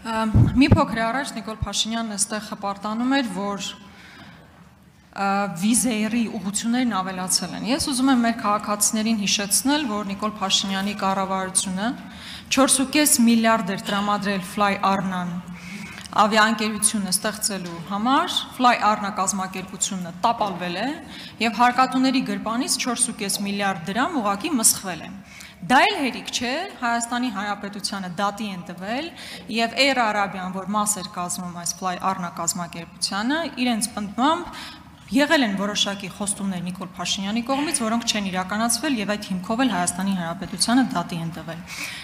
Մի փոքր առաջ Նիկոլ Փաշինյանն այստեղ հպարտանում էր, որ վիզերի ուղղություններն ավելացել են։ Ես ուզում եմ մեր քաղաքացիներին հիշեցնել, որ Նիկոլ Փաշինյանի կառավարությունը 4.5 միլիարդ էր տրամադրել Fly Arna-ն ավիաընկերությունը ստեղծելու համար, Fly Arna կազմակերպությունը տապալվել է եւ հարկատուների գրպանից 4.5 միլիարդ դրամ ուղղակի մսխվել է։ Դա էլ հերիք չէ, Հայաստանի Հանրապետությանը դատի են տվել եւ Air Arabian, որ մաս էր կազմում այս Fly Arna կազմակերպությանը, իրենց պնդմամբ եղել են որոշակի խոստումներ Նիկոլ Փաշինյանի կողմից, որոնք չեն իրականացվել եւ այդ հիմքով էլ Հայաստանի Հանրապետությանը դատի են տվել։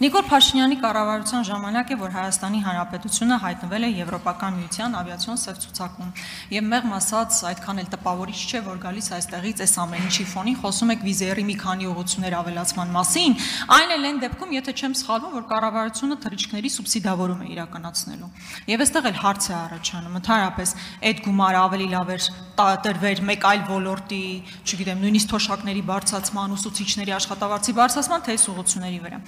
Նիկոլ Փաշինյանի կառավարության ժամանակ է, որ Հայաստանի Հանրապետությունը հայտնվել է Եվրոպական միության ավիացիոն սև ցուցակում։ Եվ մեղմ ասած, այդքան էլ տպավորիչ չէ, որ գալիս այստեղից այս ամեն ինչի ֆոնին խոսում եք վիզերի մի քանի ուղղություններ ավելացման մասին, այն էլ են դեպքում, եթե չեմ սխալվում, որ կառավարությունը թռիչքների սուբսիդավորում է իրականացնելու։ Եվ այստեղ էլ հարց է առաջանում, ընդհանրապես այդ գումարը ավելի լավ էր տրվեր մեկ այլ ոլորտի, չգիտեմ, նույնիսկ թոշակների բարձրացման, ուսուցիչների աշխատավարձի բարձրացման, թե ուղղությունների վրա։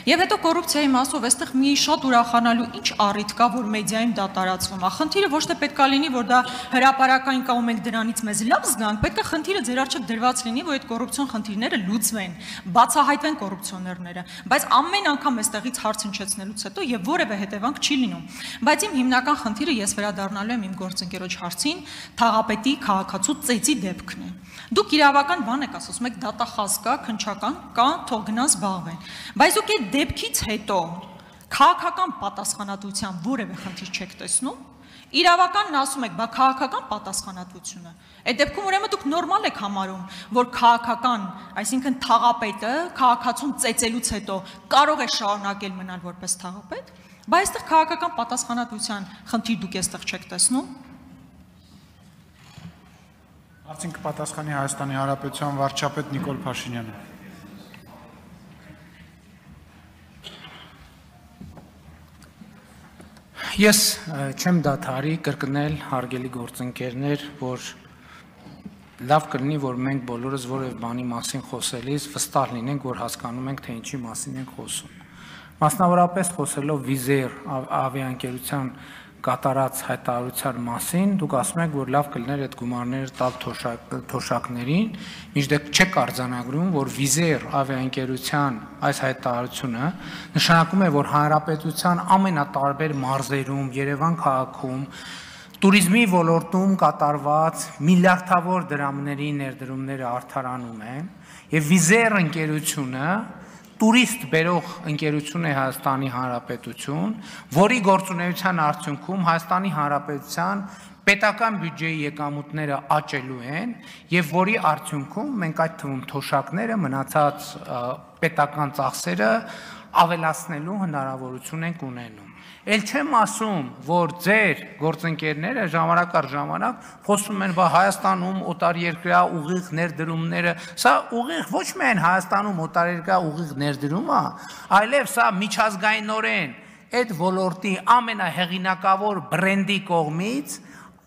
Եվ հետո կոռուպցիայի մասով այստեղ մի շատ ուրախանալու ինչ առիթ կա, որ մեդիայում դա տարածվում է։ Խնդիրը ոչ թե պետք է լինի, որ դա հրապարակային կա ու մենք դրանից մեզ լավ զգանք, պետք է խնդիրը ձեր առջև դրված լինի, որ այդ կոռուպցիոն խնդիրները լուծվեն, բացահայտվեն կոռուպցիոներները, բայց ամեն անգամ այստեղից հարց հնչեցնելուց հետո եւ որևէ հետևանք չի լինում։ Բայց իմ հիմնական խնդիրը ես վերադառնալու եմ իմ գործընկերոջ հարցին, թաղապետի քաղաքացու ծեծի դեպքն է։ Դուք իրավական բան եք ասում, եք դատախազ կա, քննչական կա, թող գնան զբաղվեն։ Բայց դուք այդ դեպքից հետո քաղաքական պատասխանատվության որևէ խնդիր չեք տեսնում։ Իրավականն ասում եք, բա քաղաքական պատասխանատվությունը։ Այդ դեպքում ուրեմն դուք նորմալ եք համարում, որ քաղաքական, այսինքն թաղապետը քաղաքացուն ծեծելուց հետո կարող է շարունակել մնալ որպես թաղապետ, բայց այստեղ քաղաքական պատասխանատվության խնդիր դուք այստեղ չեք տեսնում։ Արդյոք կպատասխանի Հայաստանի Հանրապետության վարչապետ Նիկոլ Փաշինյանը։ Ես չեմ դադարի կրկնել, հարգելի գործընկերներ, որ լավ կլինի, որ մենք բոլորս որևէ բանի մասին խոսելիս վստահ լինենք, որ հասկանում ենք, թե ինչի մասին ենք խոսում։ Մասնավորապես խոսելով վիզեր ավիաընկերության կատարած հայտարարության մասին, դուք ասում եք, որ լավ կլիներ այդ գումարները տալ թոշակներին, մինչդեռ չեք արձանագրում, որ վիզեր ավիաընկերության այս հայտարարությունը նշանակում է, որ հանրապետության ամենատարբեր մարզերում, Երևան քաղաքում, տուրիզմի ոլորտում կատարված միլիարդավոր դրամների ներդրումները արդարանում են, եւ վիզեր ընկերությունը տուրիստ բերող ընկերություն է Հայաստանի Հանրապետություն, որի գործունեության արդյունքում Հայաստանի Հանրապետության պետական բյուջեի եկամուտները աճելու են եւ որի արդյունքում մենք այդ թվում թոշակները մնացած պետական ծախսերը ավելացնելու հնարավորություն ենք ունենում։ Էլ չեմ ասում, որ ձեր գործընկերները ժամանակ առ ժամանակ խոսում են, բա Հայաստանում օտարերկրյա ուղիղ ներդրումները, սա ուղիղ ոչ միայն Հայաստանում օտարերկրյա ուղիղ ներդրումը, այլև սա միջազգայինորեն այդ ոլորտի ամենահեղինակավոր բրենդի կողմից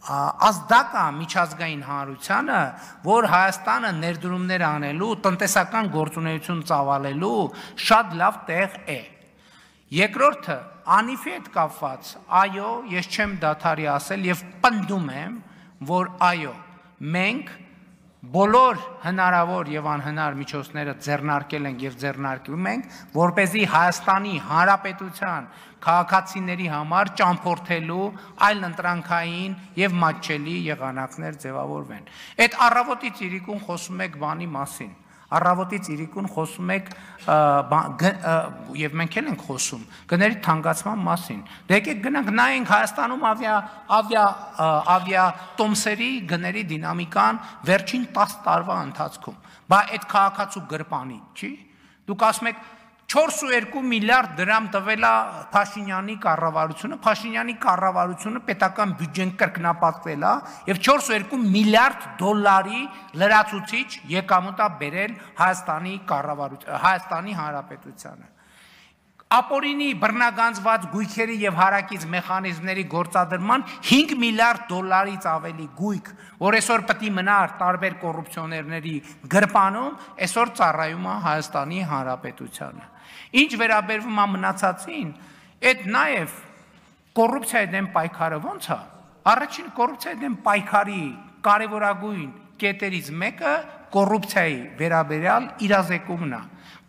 ազդակա միջազգային հանրությանը, որ Հայաստանը ներդրումներ անելու, տնտեսական գործունեություն ծավալելու շատ լավ տեղ է։ Երկրորդը անիվի հետ կապված, այո, ես չեմ դադարի ասել եւ պնդում եմ, որ այո, մենք բոլոր հնարավոր եւ անհնար միջոցները ձեռնարկել ենք եւ ձեռնարկում ենք, որպեսզի Հայաստանի Հանրապետության քաղաքացիների համար ճամփորդելու այլ ընտրանքային եւ մատչելի եղանակներ ձևավորվեն։ Այդ առավոտի ծիրիկուն խոսում եք բանի մասին։ Առավոտից իրիկուն խոսում եք եւ մենք էլ ենք խոսում գների թանկացման մասին։ Դե եկեք գնանք նայենք Հայաստանում ավիատոմսերի գների դինամիկան վերջին 10 տարվա ընթացքում։ Բա այդ քաղաքացու գրպանի, չի։ Դուք ասում եք 4.2 միլիարդ դրամ տվել է Փաշինյանի կառավարությունը պետական բյուջեն կրկնապատկվել է եւ 4.2 միլիարդ դոլարի լրացուցիչ եկամուտ է բերել Հայաստանի Հանրապետությանը։ Ապօրինի բռնագանձված գույքերի եւ հարակից մեխանիզմների գործադրման 5 միլիարդ դոլարից ավելի գույք, որ այսօր պետք է մնար տարբեր կոռուպցիոներների գրպանում, այսօր ծառայում է Հայաստանի Հանրապետությանը։ Ինչ վերաբերվում է մնացածին, այդ նաեւ կոռուպցիայի դեմ պայքարը ո՞նց է։ Առաջին կոռուպցիայի դեմ պայքարի կարևորագույն կետերից մեկը կոռուպցիայի վերաբերյալ իրազեկումն է։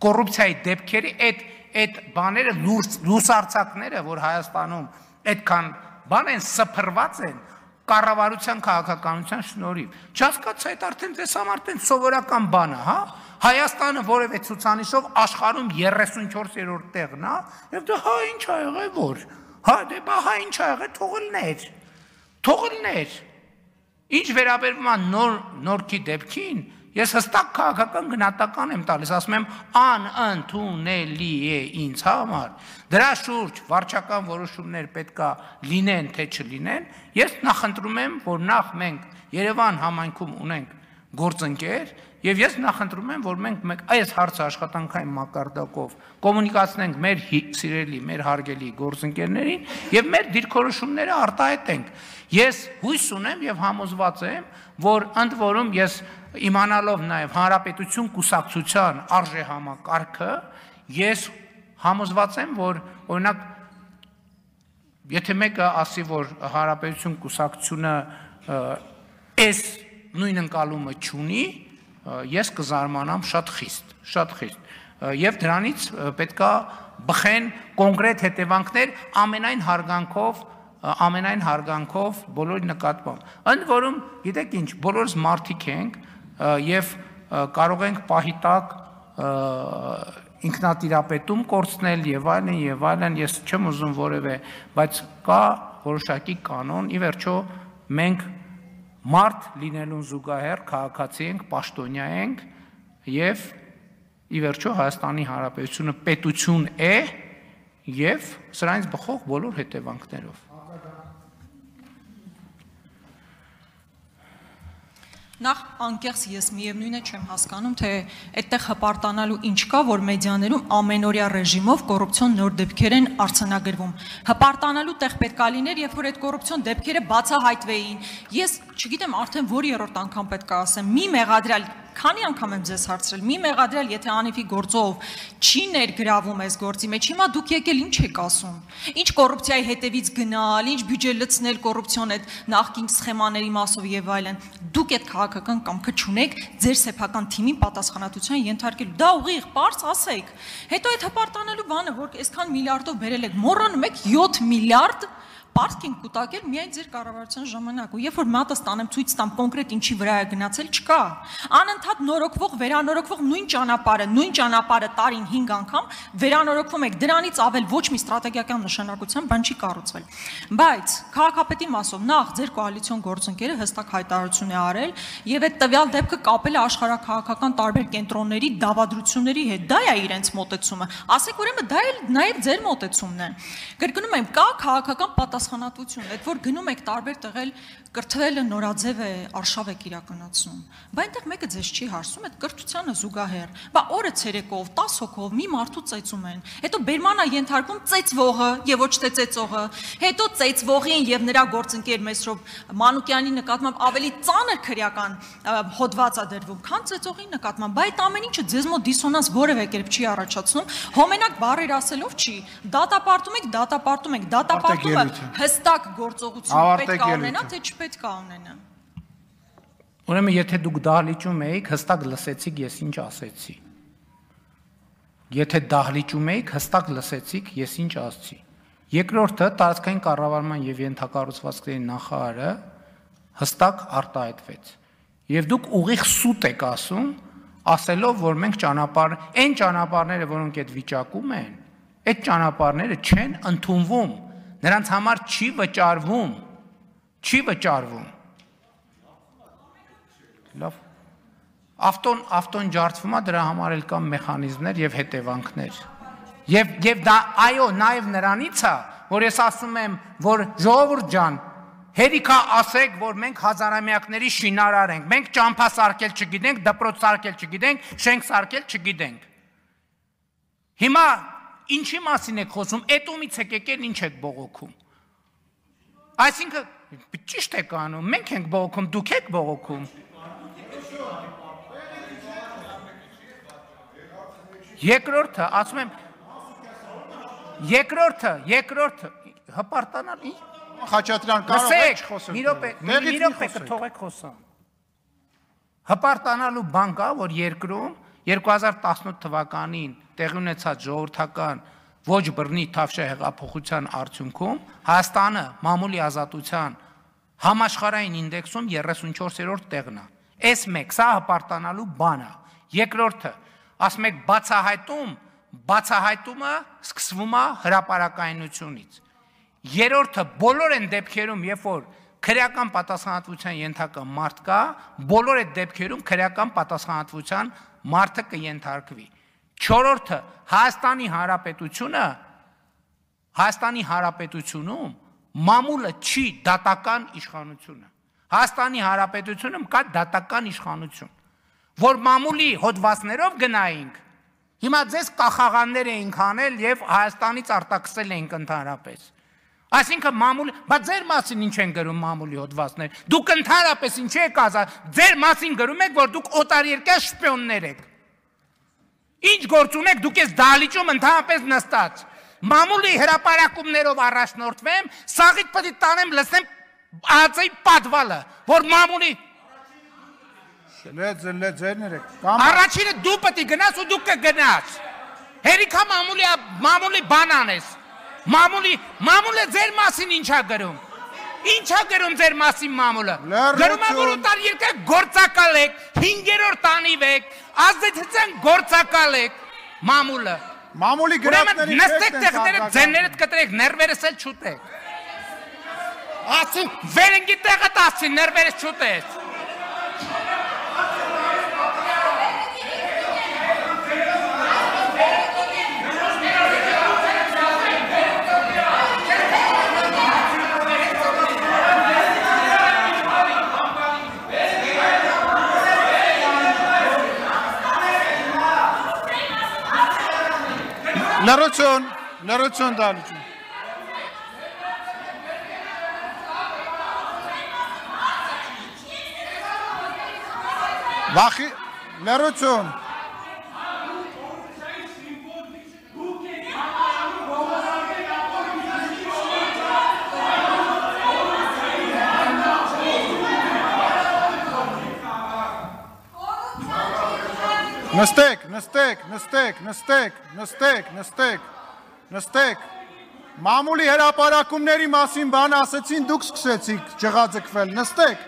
Կոռուպցիայի դեպքերի այդ բաները լուսարձակները, որ Հայաստանում այդքան բան են սփռված են կառավարության քաղաքականության շնորհիվ։ Չհասկացա, այդ արդեն դες արդեն սովորական բան է, հա։ Հայաստանը որևէ ցուցանիշով աշխարհում 34-րդ տեղն է, եւ դա հա ինչ ա եղել որ։ Հա դե բա ինչ ա եղել թողելներ։ Ինչ վերաբերվում է նորքի դեպքին, ես հստակ քաղաքական գնահատական եմ տալիս, ասում եմ անընդունելի է ինձ համար։ Դրա շուրջ վարչական որոշումներ պետքա լինեն, թե չլինեն։ Ես նախընտրում եմ, որ նախ մենք Երևան համայնքում ունենք գործընկեր, եւ ես նախընտրում եմ, որ մենք այս հարցը աշխատանքային մակարդակով կոմունիկացնենք մեր սիրելի, մեր հարգելի գործընկերներին եւ մեր դիրքորոշումները արտահայտենք։ Ես հույս ունեմ եւ համոզված եմ, որ ընդ որում ես իմանալով նաեւ Հանրապետություն կուսակցության արժեհամակարգը, ես համոզված եմ, որ օրինակ եթե մեկը ասի, որ Հանրապետություն կուսակցությունը այս նույն ընկալումը չունի, ես կզարմանամ շատ խիստ եւ դրանից պետքա բխեն կոնկրետ հետևանքներ ամենայն հարգանքով բոլորի նկատմամբ։ Ընդ որում, գիտեք ինչ, բոլորս մարդիկ ենք եւ կարող ենք պահի տակ ինքնատիրապետում կորցնել եւ այլն, ես չեմ ուզում որևէ, բայց կա որոշակի կանոն, ի վերջո մենք մարդ լինելուն զուգահեռ քաղաքացի ենք, պաշտոնյա ենք եւ ի վերջո Հայաստանի Հանրապետությունը պետություն է եւ սրանից բխող բոլոր հետևանքներով։ Նախ անկեղծ ես միևնույն է չեմ հասկանում, թե այդտեղ հպարտանալու ինչ կա, որ մեդիաներում ամենօրյա ռեժիմով կոռուպցիոն նոր դեպքեր են արձանագրվում։ Հպարտանալու տեղ պետք է լիներ, երբ որ այդ կոռուպցիոն դեպքերը բացահայտվեին։ Ես չգիտեմ արդեն որ երրորդ անգամ պետք է ասեմ, մի մեղադրյալ քանի անգամ եմ ձեզ հարցրել, մի մեղադրյալ, եթե անիվի գործով չի ներգրավում այս գործի մեջ, հիմա դուք եկել ինչ եք ասում։ Ինչ կոռուպցիայի հետևից գնալ, ինչ բյուջե լցնել կոռուպցիոն այդ նախկին սխեմաների մասով եւ այլն։ Դուք այդ քաղաքական կամքը չունեք ձեր սեփական թիմին պատասխանատվության ենթարկելու։ Դա ուղիղ, պարզ ասեք։ Հետո այդ հպարտանալու բանը, որ այսքան միլիարդով բերել եք, մոռանում եք 7 միլիարդ Պարտք ենք կուտակել միայն ձեր կառավարության ժամանակ ու երբ որ մատը ստանեմ ցույց տամ կոնկրետ ինչի վրա է գնացել չկա անընդհատ նորոգվող վերանորոգվող նույն ճանապարհը տարին 5 անգամ վերանորոգվում եք դրանից ավել ոչ մի ստրատեգիական նշանակության բան չի կառուցվել բայց քաղաքապետի մասով նախ ձեր կոալիցիոն գործընկերը հստակ հայտարարություն է արել եւ այդ տվյալ դեպքը կապել է աշխարհակաղակական տարբեր կենտրոնների դավադրությունների հետ դա է իրենց մոտեցումը ասեք ուրեմն դա էլ նաեւ ձեր մոտեցումն է կրկնում եմ կա քաղաքական պատասխանատվություն, այդ որ գնում եք տարբեր տեղել կրթվելը նորաձև է, արշավ եք իրականացնում։ Բայց այնտեղ մեկը ձեզ չի հարցում, այդ կրթությանը զուգահեռ։ Բա օրը ցերեկով, 10 հոգով մի մարդու ծեծում են։ Հետո բերմանա ենթարկվում ծեծվողը եւ ոչ թե ծեծողը։ Հետո ծեծվողին եւ նրա գործընկեր Մեսրոբ Մանուկյանի նկատմամբ ավելի ծանր քրեական հոդված է դրվում, քան ծեծողի նկատմամբ։ Բայց այդ ամեն ինչը ձեզ մոտ դիսոնանս որևէ կերպ չի առաջացնում։ Հոմենակ բառեր ասելով չի։ Դատապարտում եք, դատապարտումը հստակ գործողություն պետք է ունենա, թե չպետք է ունենա։ Ուրեմն եթե դուք դահլիճում էիք, հստակ լսեցիք ես ինչ ասեցի։ Եթե դահլիճում էիք, հստակ լսեցիք ես ինչ ասացի։ Երկրորդը տարածքային կառավարման եւ ենթակառուցվածքների նախարարը հստակ արտահայտվեց։ Եվ դուք ուղիղ սուտ եք ասելով, որ մենք այն ճանապարհները, որոնք այդ վիճակում են, այդ ճանապարհները չեն ընդունվում, նրանց համար չի վճարվում։ Լավ։ Ավտոն ջարդվում է, դրա համար էլ կան մեխանիզմներ եւ հետևանքներ։ Եվ դա այո, նաեւ նրանից է, որ ես ասում եմ, որ ժողովուրդ ջան, հերիքա ասեք, որ մենք հազարամյակների շինարար ենք, մենք ճամփա սարքել չգիտենք, դպրոց սարքել չգիտենք, շենք սարքել չգիտենք։ Հիմա ինչի մասին եք խոսում, էտումից եք եկել ինչ եք բողոքում։ Այսինքն ճիշտ եք անում, մենք ենք բողոքում, դուք եք բողոքում։ Երկրորդը, ասում եմ, երկրորդը, հպարտանալ ինչ Խաչատրյան կարող եք խոսել։ մի րոպե կթողեք խոսամ։ Հպարտանալու բան կա, որ երկրում 2018 թվականին տեղի ունեցած ժողովրդական ոչ բռնի թավշյա հեղափոխության արդյունքում Հայաստանը մամուլի ազատության համաշխարհային ինդեքսում 34-րդ տեղն է։ Այս մեկ սա հպարտանալու բան է։ Երկրորդը, ասում եք բացահայտումը սկսվում է հրապարակայնությունից։ Երրորդը, բոլոր այն դեպքերում, երբ որ քրեական պատասխանատվության ենթակա մարդ կա, բոլոր այդ դեպքերում քրեական պատասխանատվության մարդը կենթարկվի։ Չորրորդը, Հայաստանի Հանրապետությունում մամուլը չի դատական իշխանությունը։ Հայաստանի Հանրապետությունում կա դատական իշխանություն, որ մամուլի հոդվածներով գնայինք, հիմա ձեզ կախաղաններ էինք անել եւ Հայաստանից արտաքսել էինք ընդհանրապես։ Այսինքն մամուլի, բայց ձեր մասին ինչ են գրում մամուլի հոդվածներ։ Դուք ընդհանրապես ինչ եք ասած, ձեր մասին գրում եք, որ դուք օտարերկրյա շպիոններ եք։ Ինչ գործ ունեք, դուք ես դահլիճում ընդհանրապես նստած։ Մամուլի հրապարակումներով առաջնորդվեմ, սաղից պետք է տանեմ լսեմ ԱԱԾ-ի պատվալը, որ մամուլի Ձերներ եք։ Առաջինը դու պետք է գնաս ու դու կգնաս։ Հերիքա մամուլի բան անես։ Մամուլը ձեր մասին ինչա գրում։ Ինչա գրում ձեր մասին մամուլը։ Գրում է, որ օտարերկրյա գործակալ եք, 5-րդ անիվ եք, ազդեցության գործակալ եք, մամուլը։ Մամուլի գրածների նստեք տեղները ձեններդ կտրեք, ներվերս էլ չուտեք։ Ասին, վերենգի տեղը տասին, ներվերս չուտես։ Լրություն դալություն։ Վախի, լրություն։ Նստեք, մամուլի հրապարակումների մասին բան ասեցին, դուք սկսեցիք ջղաձգվել, նստեք,